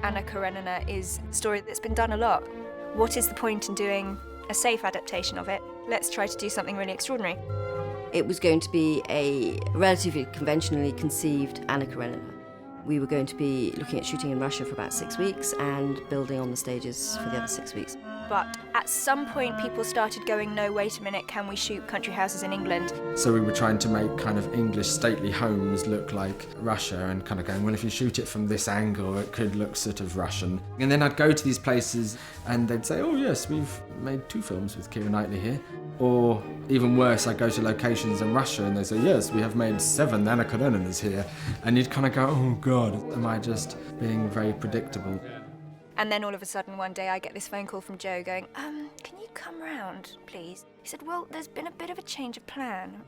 Anna Karenina is a story that's been done a lot. What is the point in doing a safe adaptation of it? Let's try to do something really extraordinary. It was going to be a relatively conventionally conceived Anna Karenina. We were going to be looking at shooting in Russia for about 6 weeks and building on the stages for the other 6 weeks. But at some point people started going, no, wait a minute, can we shoot country houses in England? So we were trying to make kind of English stately homes look like Russia and kind of going, well, if you shoot it from this angle, it could look sort of Russian. And then I'd go to these places and they'd say, oh yes, we've made 2 films with Keira Knightley here. Or even worse, I'd go to locations in Russia and they'd say, yes, we have made 7 Anna Kareninas here. And you'd kind of go, oh God, am I just being very predictable? And then all of a sudden one day I get this phone call from Joe going, can you come round, please? He said, well, there's been a bit of a change of plan.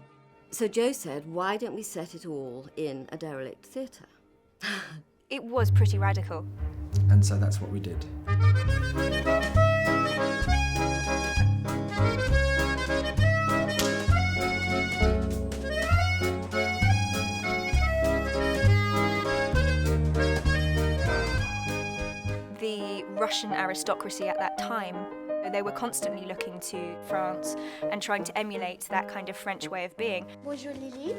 So Joe said, why don't we set it all in a derelict theatre? It was pretty radical. And so that's what we did. The Russian aristocracy at that time, they were constantly looking to France and trying to emulate that kind of French way of being. Bonjour Lily.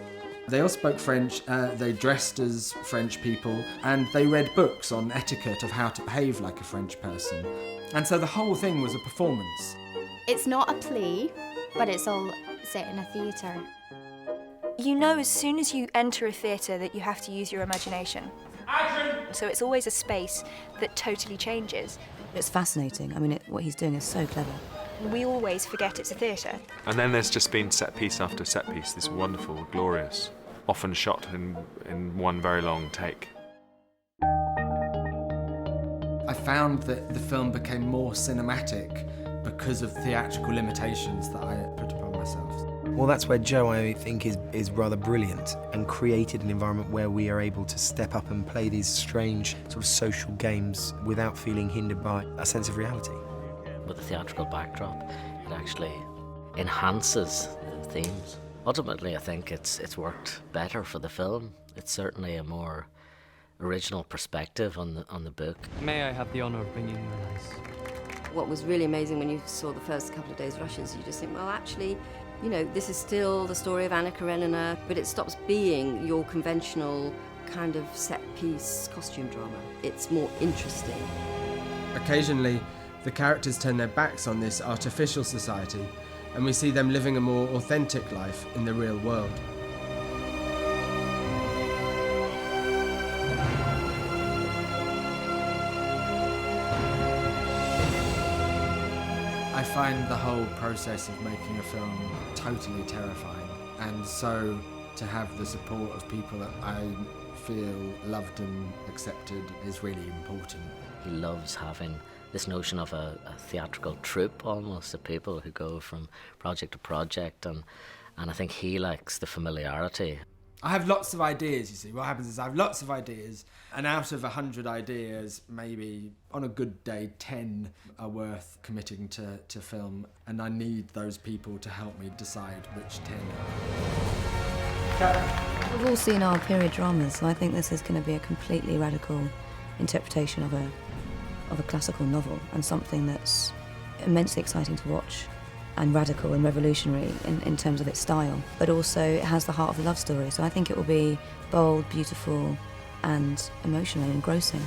They all spoke French, they dressed as French people, and they read books on etiquette of how to behave like a French person. And so the whole thing was a performance. It's not a play, but it's all set in a theatre. You know as soon as you enter a theatre that you have to use your imagination. So it's always a space that totally changes. It's fascinating. I mean, what he's doing is so clever. We always forget it's a theatre. And then there's just been set piece after set piece, this wonderful, glorious, often shot in one very long take. I found that the film became more cinematic because of theatrical limitations that I put upon myself. Well, that's where Joe, I think, is rather brilliant and created an environment where we are able to step up and play these strange sort of social games without feeling hindered by a sense of reality. With the theatrical backdrop, it actually enhances the themes. Ultimately, I think it's worked better for the film. It's certainly a more original perspective on the book. May I have the honour of bringing you an ice? What was really amazing when you saw the first couple of days Russians, you just think, well, actually, you know, this is still the story of Anna Karenina, but it stops being your conventional kind of set-piece costume drama. It's more interesting. Occasionally, the characters turn their backs on this artificial society, and we see them living a more authentic life in the real world. I find the whole process of making a film totally terrifying, and so to have the support of people that I feel loved and accepted is really important. He loves having this notion of a theatrical troupe almost, of people who go from project to project, and I think he likes the familiarity. I have lots of ideas, you see. What happens is I have lots of ideas, and out of 100 ideas, maybe on a good day, 10 are worth committing to film, and I need those people to help me decide which 10. We've all seen our period dramas, so I think this is going to be a completely radical interpretation of a classical novel, and something that's immensely exciting to watch, and radical and revolutionary in terms of its style, but also it has the heart of a love story, so I think it will be bold, beautiful, and emotional and engrossing.